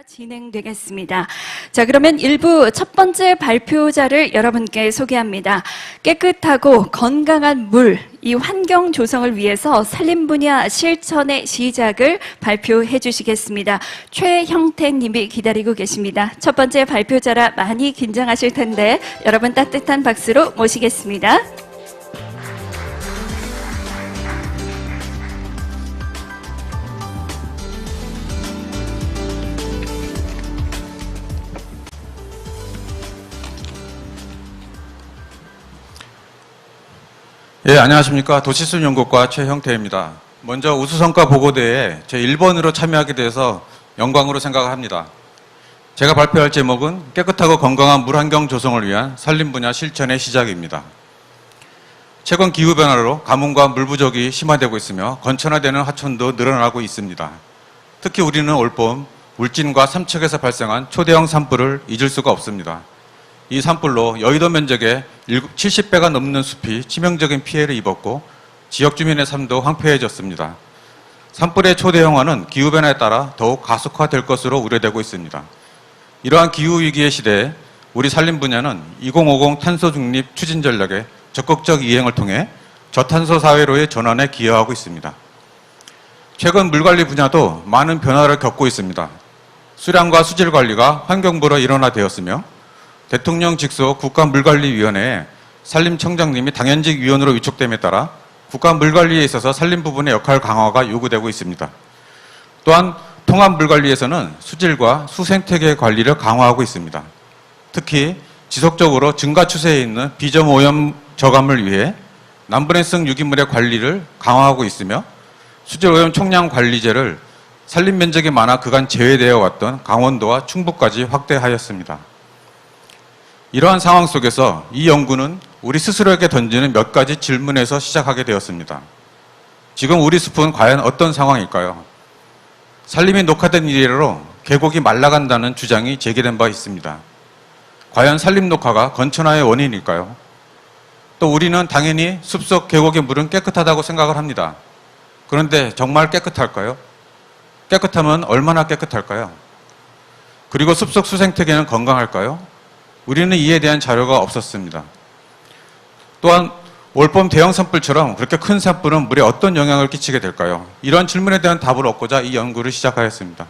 진행되겠습니다. 자, 그러면 1부 첫 번째 발표자를 여러분께 소개합니다. 깨끗하고 건강한 물, 이 환경 조성을 위해서 산림 분야 실천의 시작을 발표해 주시겠습니다. 최형택 님이 기다리고 계십니다. 첫 번째 발표자라 많이 긴장하실 텐데 여러분 따뜻한 박수로 모시겠습니다. 예, 안녕하십니까. 도시수연연구과 최형태입니다. 먼저 우수성과 보고대에 제 1번으로 참여하게 돼서 영광으로 생각합니다. 제가 발표할 제목은 깨끗하고 건강한 물환경 조성을 위한 산림 분야 실천의 시작입니다. 최근 기후변화로 가뭄과 물 부족이 심화되고 있으며 건천화되는 하천도 늘어나고 있습니다. 특히 우리는 올봄 울진과 삼척에서 발생한 초대형 산불을 잊을 수가 없습니다. 이 산불로 여의도 면적의 70배가 넘는 숲이 치명적인 피해를 입었고 지역 주민의 삶도 황폐해졌습니다. 산불의 초대형화는 기후변화에 따라 더욱 가속화될 것으로 우려되고 있습니다. 이러한 기후위기의 시대에 우리 산림 분야는 2050 탄소 중립 추진 전략의 적극적 이행을 통해 저탄소 사회로의 전환에 기여하고 있습니다. 최근 물관리 분야도 많은 변화를 겪고 있습니다. 수량과 수질 관리가 환경부로 일원화되었으며 대통령 직속 국가물관리위원회에 산림청장님이 당연직 위원으로 위촉됨에 따라 국가물관리에 있어서 산림 부분의 역할 강화가 요구되고 있습니다. 또한 통합물관리에서는 수질과 수생태계 관리를 강화하고 있습니다. 특히 지속적으로 증가 추세에 있는 비점 오염 저감을 위해 남분해성 유기물의 관리를 강화하고 있으며 수질 오염 총량 관리제를 산림 면적이 많아 그간 제외되어 왔던 강원도와 충북까지 확대하였습니다. 이러한 상황 속에서 이 연구는 우리 스스로에게 던지는 몇 가지 질문에서 시작하게 되었습니다. 지금 우리 숲은 과연 어떤 상황일까요? 산림이 녹화된 이래로 계곡이 말라간다는 주장이 제기된 바 있습니다. 과연 산림 녹화가 건천화의 원인일까요? 또 우리는 당연히 숲속 계곡의 물은 깨끗하다고 생각을 합니다. 그런데 정말 깨끗할까요? 깨끗하면 얼마나 깨끗할까요? 그리고 숲속 수생태계는 건강할까요? 우리는 이에 대한 자료가 없었습니다. 또한 올봄 대형 산불처럼 그렇게 큰 산불은 물에 어떤 영향을 끼치게 될까요? 이런 질문에 대한 답을 얻고자 이 연구를 시작하였습니다.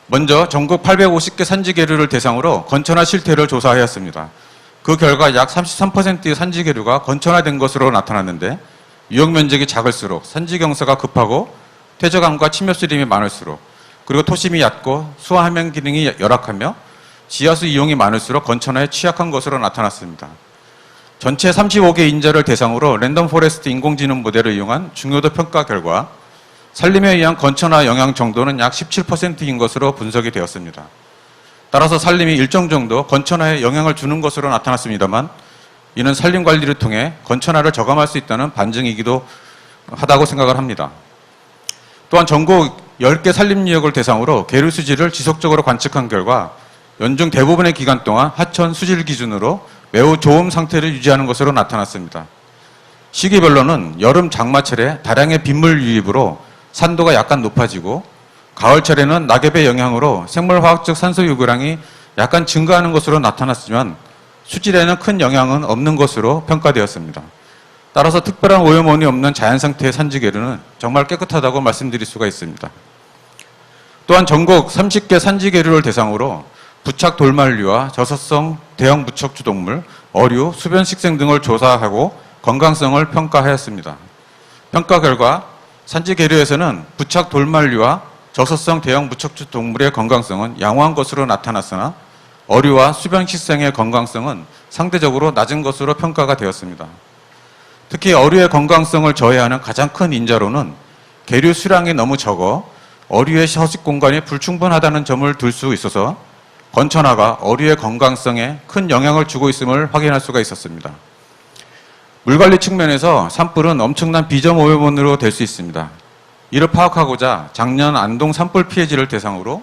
먼저 전국 850개 산지계류를 대상으로 건천화 실태를 조사하였습니다. 그 결과 약 33%의 산지계류가 건천화된 것으로 나타났는데 유역 면적이 작을수록 산지 경사가 급하고 퇴적암과 침엽수림이 많을수록 그리고 토심이 얕고 수화 함양 기능이 열악하며 지하수 이용이 많을수록 건천화에 취약한 것으로 나타났습니다. 전체 35개 인자를 대상으로 랜덤 포레스트 인공지능 모델을 이용한 중요도 평가 결과 산림에 의한 건천화 영향 정도는 약 17%인 것으로 분석이 되었습니다. 따라서 산림이 일정 정도 건천화에 영향을 주는 것으로 나타났습니다만 이는 산림 관리를 통해 건천화를 저감할 수 있다는 반증이기도 하다고 생각을 합니다. 또한 전국 10개 산림지역을 대상으로 계류 수질을 지속적으로 관측한 결과 연중 대부분의 기간 동안 하천 수질 기준으로 매우 좋은 상태를 유지하는 것으로 나타났습니다. 시기별로는 여름 장마철에 다량의 빗물 유입으로 산도가 약간 높아지고 가을철에는 낙엽의 영향으로 생물화학적 산소 요구량이 약간 증가하는 것으로 나타났지만 수질에는 큰 영향은 없는 것으로 평가되었습니다. 따라서 특별한 오염원이 없는 자연상태의 산지계류는 정말 깨끗하다고 말씀드릴 수가 있습니다. 또한 전국 30개 산지계류를 대상으로 부착 돌말류와 저서성 대형 무척추 동물, 어류, 수변 식생 등을 조사하고 건강성을 평가하였습니다. 평가 결과 산지계류에서는 부착 돌말류와 저서성 대형 무척추 동물의 건강성은 양호한 것으로 나타났으나 어류와 수변 식생의 건강성은 상대적으로 낮은 것으로 평가가 되었습니다. 특히 어류의 건강성을 저해하는 가장 큰 인자로는 계류 수량이 너무 적어 어류의 서식 공간이 불충분하다는 점을 들 수 있어서 건천화가 어류의 건강성에 큰 영향을 주고 있음을 확인할 수가 있었습니다. 물관리 측면에서 산불은 엄청난 비점 오염원으로 될 수 있습니다. 이를 파악하고자 작년 안동 산불 피해지를 대상으로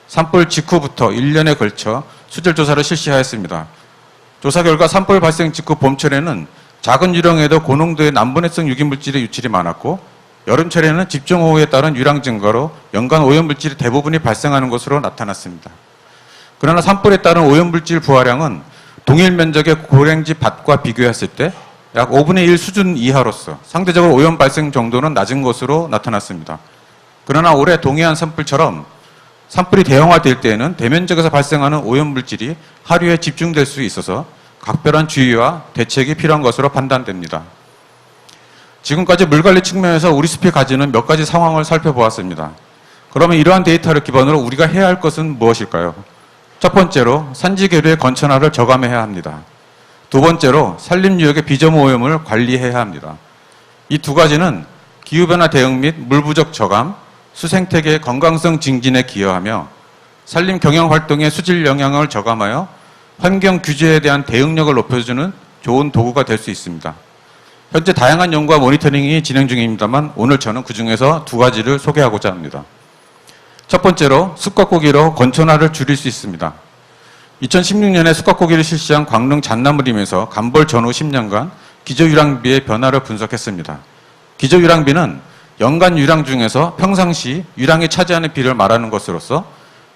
산불 직후부터 1년에 걸쳐 수질 조사를 실시하였습니다. 조사 결과 산불 발생 직후 봄철에는 작은 유령에도 고농도의 남분해성 유기물질의 유출이 많았고 여름철에는 집중호우에 따른 유량 증가로 연간 오염물질이 대부분이 발생하는 것으로 나타났습니다. 그러나 산불에 따른 오염물질 부하량은 동일 면적의 고랭지 밭과 비교했을 때 약 5분의 1 수준 이하로서 상대적으로 오염 발생 정도는 낮은 것으로 나타났습니다. 그러나 올해 동해안 산불처럼 산불이 대형화될 때에는 대면적에서 발생하는 오염물질이 하류에 집중될 수 있어서 각별한 주의와 대책이 필요한 것으로 판단됩니다. 지금까지 물관리 측면에서 우리 숲이 가지는 몇 가지 상황을 살펴보았습니다. 그러면 이러한 데이터를 기반으로 우리가 해야 할 것은 무엇일까요? 첫 번째로 산지 계류의 건천화를 저감해야 합니다. 두 번째로 산림유역의 비점호 오염을 관리해야 합니다. 이 두 가지는 기후변화 대응 및 물 부족 저감, 수생태계의 건강성 증진에 기여하며 산림 경영 활동의 수질 영향을 저감하여 환경 규제에 대한 대응력을 높여주는 좋은 도구가 될 수 있습니다. 현재 다양한 연구와 모니터링이 진행 중입니다만 오늘 저는 그중에서 두 가지를 소개하고자 합니다. 첫 번째로 숲가꾸기로 건천화를 줄일 수 있습니다. 2016년에 숲가꾸기를 실시한 광릉 잣나무림에서 간벌 전후 10년간 기저유량비의 변화를 분석했습니다. 기저유량비는 연간 유량 중에서 평상시 유량이 차지하는 비를 말하는 것으로서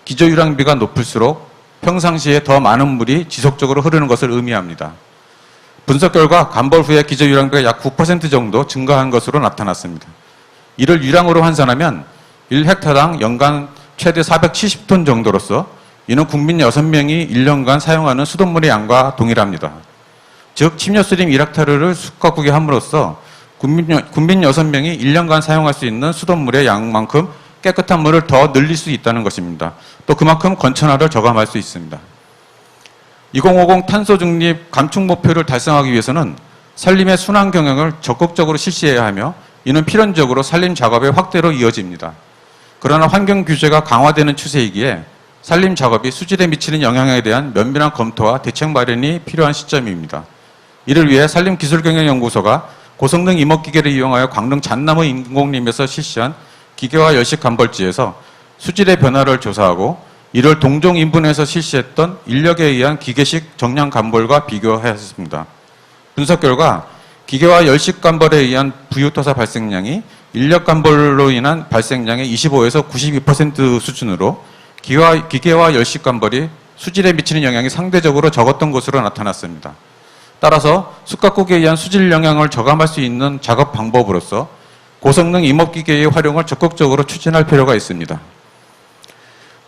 기저유량비가 높을수록 평상시에 더 많은 물이 지속적으로 흐르는 것을 의미합니다. 분석 결과 간벌 후에 기저유량비가 약 9% 정도 증가한 것으로 나타났습니다. 이를 유량으로 환산하면 1헥타당 연간 최대 470톤 정도로서 이는 국민 6명이 1년간 사용하는 수돗물의 양과 동일합니다. 즉 침여스림 1헥타르를 숲가꾸기 함으로써 국민 6명이 1년간 사용할 수 있는 수돗물의 양만큼 깨끗한 물을 더 늘릴 수 있다는 것입니다. 또 그만큼 건천화를 저감할 수 있습니다. 2050 탄소 중립 감축 목표를 달성하기 위해서는 산림의 순환 경영을 적극적으로 실시해야 하며 이는 필연적으로 산림 작업의 확대로 이어집니다. 그러나 환경 규제가 강화되는 추세이기에 산림 작업이 수질에 미치는 영향에 대한 면밀한 검토와 대책 마련이 필요한 시점입니다. 이를 위해 산림기술경영연구소가 고성능 임업기계를 이용하여 광릉 잣나무 인공림에서 실시한 기계화 열식 간벌지에서 수질의 변화를 조사하고 이를 동종 인분에서 실시했던 인력에 의한 기계식 정량 간벌과 비교하였습니다. 분석 결과 기계화 열식 간벌에 의한 부유토사 발생량이 인력 간벌로 인한 발생량의 25에서 92% 수준으로 기계화 열식 간벌이 수질에 미치는 영향이 상대적으로 적었던 것으로 나타났습니다. 따라서 숲가꾸기에 의한 수질 영향을 저감할 수 있는 작업 방법으로서 고성능 임업기계의 활용을 적극적으로 추진할 필요가 있습니다.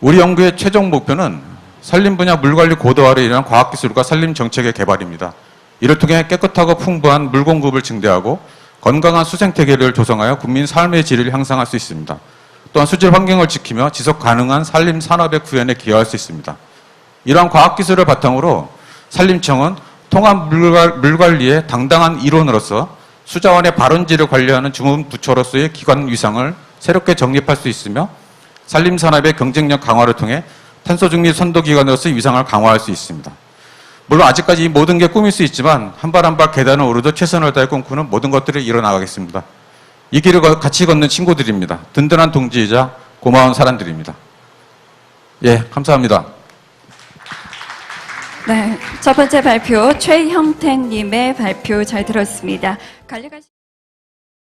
우리 연구의 최종 목표는 산림 분야 물관리 고도화를 위한 과학기술과 산림정책의 개발입니다. 이를 통해 깨끗하고 풍부한 물 공급을 증대하고 건강한 수생태계를 조성하여 국민 삶의 질을 향상할 수 있습니다. 또한 수질 환경을 지키며 지속 가능한 산림 산업의 구현에 기여할 수 있습니다. 이러한 과학기술을 바탕으로 산림청은 통합 물관리의 당당한 일원으로서 수자원의 발원지를 관리하는 주문부처로서의 기관 위상을 새롭게 정립할 수 있으며 산림산업의 경쟁력 강화를 통해 탄소중립 선도기관으로서의 위상을 강화할 수 있습니다. 물론 아직까지 이 모든 게 꿈일 수 있지만 한 발 한 발 계단을 오르듯 최선을 다해 꿈꾸는 모든 것들을 이뤄나가겠습니다. 이 길을 같이 걷는 친구들입니다. 든든한 동지이자 고마운 사람들입니다. 예, 감사합니다. 네, 첫 번째 발표 최형택님의 발표 잘 들었습니다. 관리가